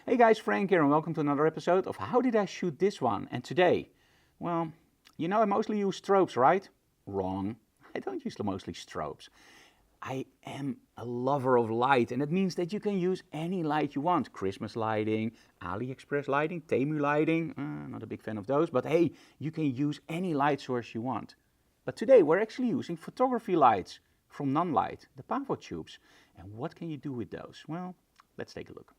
Hey guys, Frank here and welcome to another episode of How Did I Shoot This One? And today, well, you know I mostly use strobes, right? Wrong. I don't use mostly strobes. I am a lover of light, and that means that you can use any light you want. Christmas lighting, AliExpress lighting, Temu lighting, not a big fan of those, but hey, you can use any light source you want. But today we're actually using photography lights from Nanlite, the pavotubes. And what can you do with those? Well, let's take a look.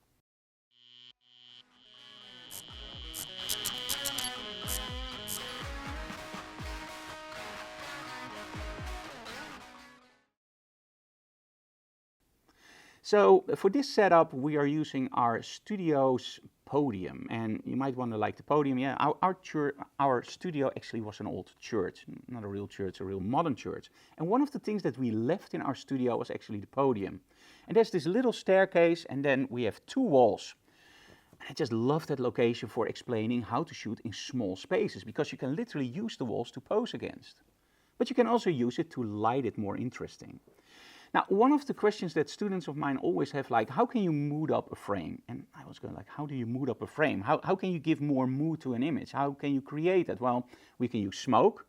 So for this setup, we are using our studio's podium, and you might wonder, like the podium, yeah, our studio actually was an old church, not a real church, a real modern church. And one of the things that we left in our studio was actually the podium. And there's this little staircase, and then we have two walls. I just love that location for explaining how to shoot in small spaces, because you can literally use the walls to pose against. But you can also use it to light it more interesting. Now, one of the questions that students of mine always have, like, how can you mood up a frame? And I was going like, how do you mood up a frame? How can you give more mood to an image? How can you create it? Well, we can use smoke,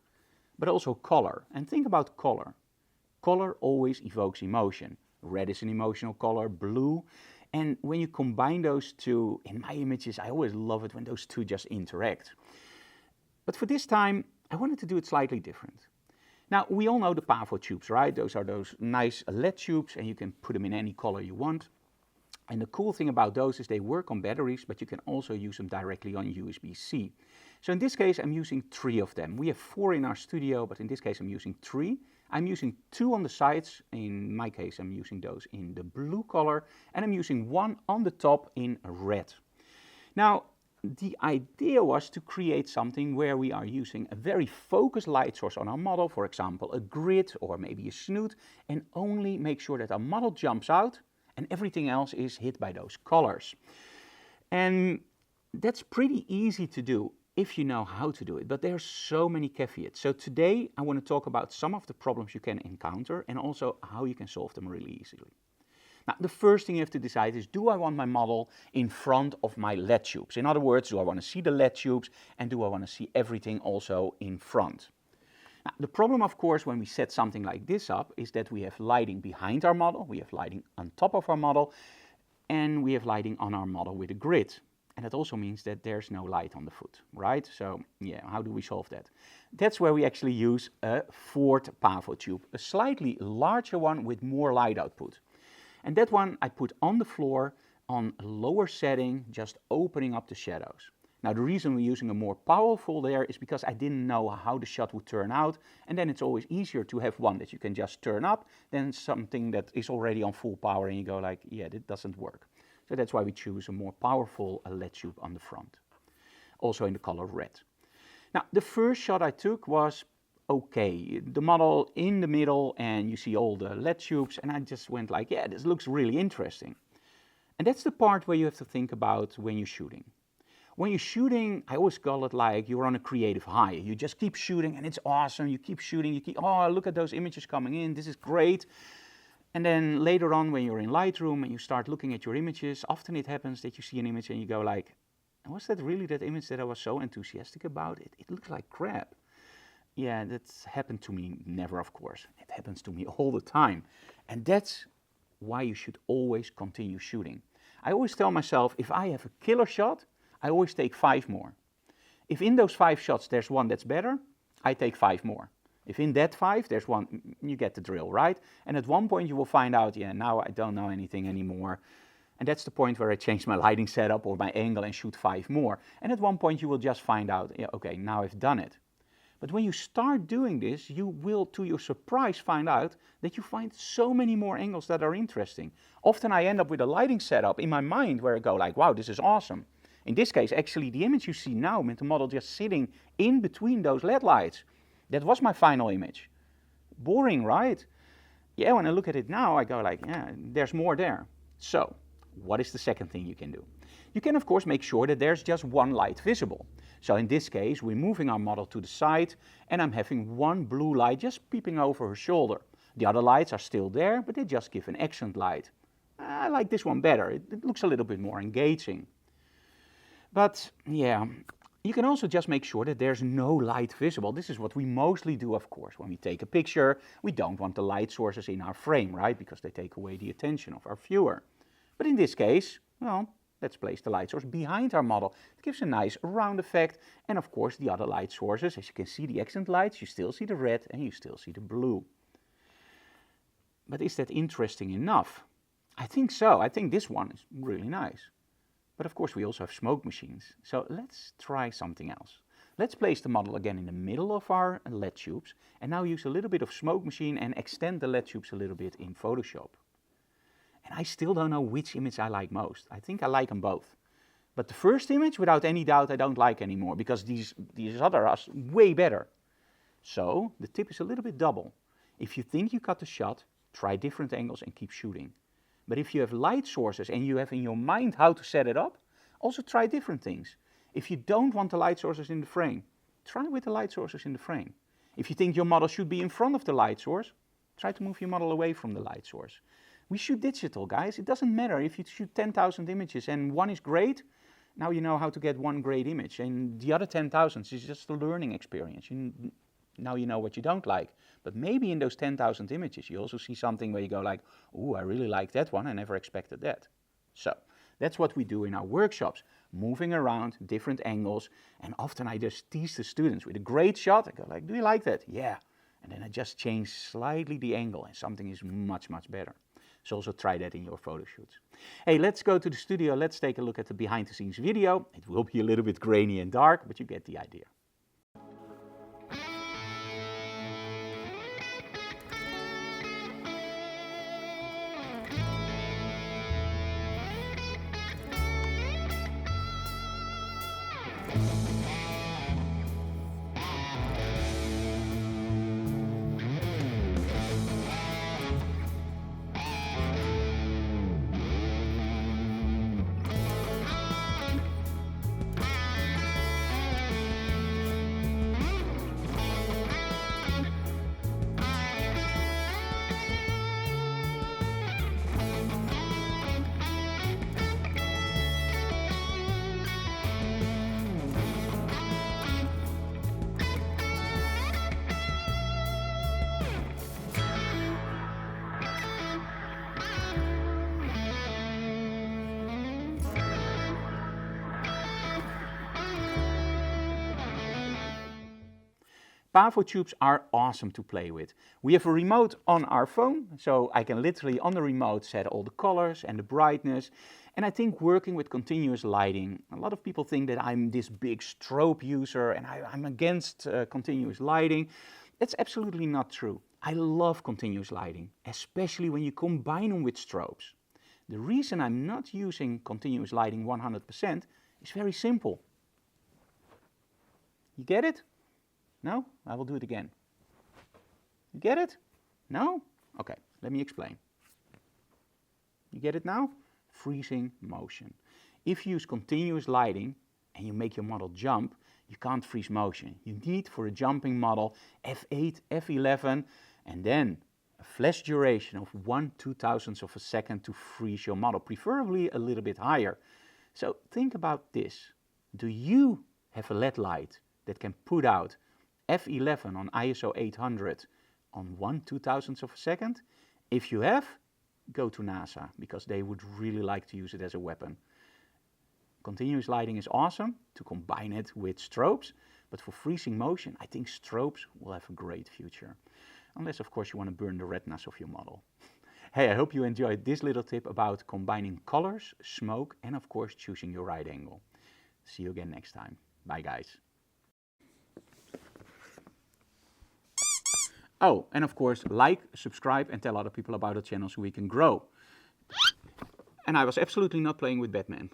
but also color. And think about color. Color always evokes emotion. Red is an emotional color, blue. And when you combine those two, in my images, I always love it when those two just interact. But for this time, I wanted to do it slightly different. Now, we all know the pavotubes, right? Those are those nice LED tubes, and you can put them in any color you want. And the cool thing about those is they work on batteries, but you can also use them directly on USB-C. So in this case, I'm using 3 of them. We have 4 in our studio, but in this case, I'm using 3. I'm using 2 on the sides. In my case, I'm using those in the blue color, and I'm using 1 on the top in red. Now, the idea was to create something where we are using a very focused light source on our model, for example, a grid or maybe a snoot, and only make sure that our model jumps out and everything else is hit by those colors. And that's pretty easy to do if you know how to do it, but there are so many caveats. So today I want to talk about some of the problems you can encounter and also how you can solve them really easily. Now, the first thing you have to decide is, do I want my model in front of my LED tubes? In other words, do I want to see the LED tubes and do I want to see everything also in front? Now, the problem, of course, when we set something like this up is that we have lighting behind our model, we have lighting on top of our model, and we have lighting on our model with a grid. And that also means that there's no light on the foot, right? So, yeah, how do we solve that? That's where we actually use a 4th pavotube, a slightly larger one with more light output. And that one I put on the floor on a lower setting, just opening up the shadows. Now the reason we're using a more powerful there is because I didn't know how the shot would turn out, and then it's always easier to have one that you can just turn up than something that is already on full power and you go like, yeah, that doesn't work. So that's why we choose a more powerful LED tube on the front, also in the color red. Now the first shot I took was okay, the model in the middle and you see all the LED tubes, and I just went like, yeah, this looks really interesting. And that's the part where you have to think about when you're shooting. When you're shooting, I always call it like you're on a creative high. You just keep shooting and it's awesome, you keep shooting, oh, look at those images coming in, this is great. And then later on when you're in Lightroom and you start looking at your images, often it happens that you see an image and you go like, was that really that image that I was so enthusiastic about? It looks like crap. Yeah, that's happened to me, never of course. It happens to me all the time. And that's why you should always continue shooting. I always tell myself, if I have a killer shot, I always take 5 more. If in those 5 shots there's one that's better, I take 5 more. If in that 5 there's one, you get the drill, right? And at one point you will find out, yeah, now I don't know anything anymore. And that's the point where I change my lighting setup or my angle and shoot 5 more. And at one point you will just find out, yeah, okay, now I've done it. But when you start doing this, you will, to your surprise, find out that you find so many more angles that are interesting. Often I end up with a lighting setup in my mind where I go like, wow, this is awesome. In this case, actually, the image you see now with the model just sitting in between those LED lights, that was my final image. Boring, right? Yeah, when I look at it now, I go like, yeah, there's more there. So, what is the second thing you can do? You can, of course, make sure that there's just one light visible. So in this case, we're moving our model to the side, and I'm having one blue light just peeping over her shoulder. The other lights are still there, but they just give an accent light. I like this one better. It looks a little bit more engaging. But yeah, you can also just make sure that there's no light visible. This is what we mostly do, of course. When we take a picture, we don't want the light sources in our frame, right? Because they take away the attention of our viewer. But in this case, well, let's place the light source behind our model. It gives a nice round effect. And of course, the other light sources, as you can see the accent lights, you still see the red and you still see the blue. But is that interesting enough? I think so. I think this one is really nice. But of course we also have smoke machines. So let's try something else. Let's place the model again in the middle of our LED tubes and now use a little bit of smoke machine and extend the LED tubes a little bit in Photoshop. And I still don't know which image I like most. I think I like them both. But the first image, without any doubt, I don't like anymore because these other are way better. So the tip is a little bit double. If you think you got the shot, try different angles and keep shooting. But if you have light sources and you have in your mind how to set it up, also try different things. If you don't want the light sources in the frame, try with the light sources in the frame. If you think your model should be in front of the light source, try to move your model away from the light source. We shoot digital, guys. It doesn't matter if you shoot 10,000 images and one is great, now you know how to get one great image. And the other 10,000 is just a learning experience. Now you know what you don't like. But maybe in those 10,000 images, you also see something where you go like, oh, I really like that one. I never expected that. So that's what we do in our workshops, moving around different angles. And often I just tease the students with a great shot. I go like, do you like that? Yeah. And then I just change slightly the angle and something is much, much better. So also try that in your photo shoots. Hey, let's go to the studio. Let's take a look at the behind the scenes video. It will be a little bit grainy and dark, but you get the idea. Pavotubes are awesome to play with. We have a remote on our phone, so I can literally on the remote set all the colors and the brightness. And I think working with continuous lighting, a lot of people think that I'm this big strobe user and I'm against continuous lighting. That's absolutely not true. I love continuous lighting, especially when you combine them with strobes. The reason I'm not using continuous lighting 100% is very simple. You get it? No? I will do it again. You get it? No? Okay, let me explain. You get it now? Freezing motion. If you use continuous lighting and you make your model jump, you can't freeze motion. You need for a jumping model F8, F11, and then a flash duration of 1/2000th of a second to freeze your model, preferably a little bit higher. So think about this. Do you have a LED light that can put out F11 on ISO 800 on 1/2000th of a second? If you have, go to NASA, because they would really like to use it as a weapon. Continuous lighting is awesome to combine it with strobes, but for freezing motion, I think strobes will have a great future. Unless, of course, you want to burn the retinas of your model. Hey, I hope you enjoyed this little tip about combining colors, smoke, and of course, choosing your right angle. See you again next time. Bye, guys. Oh, and of course, like, subscribe, and tell other people about the channel so we can grow. And I was absolutely not playing with Batman.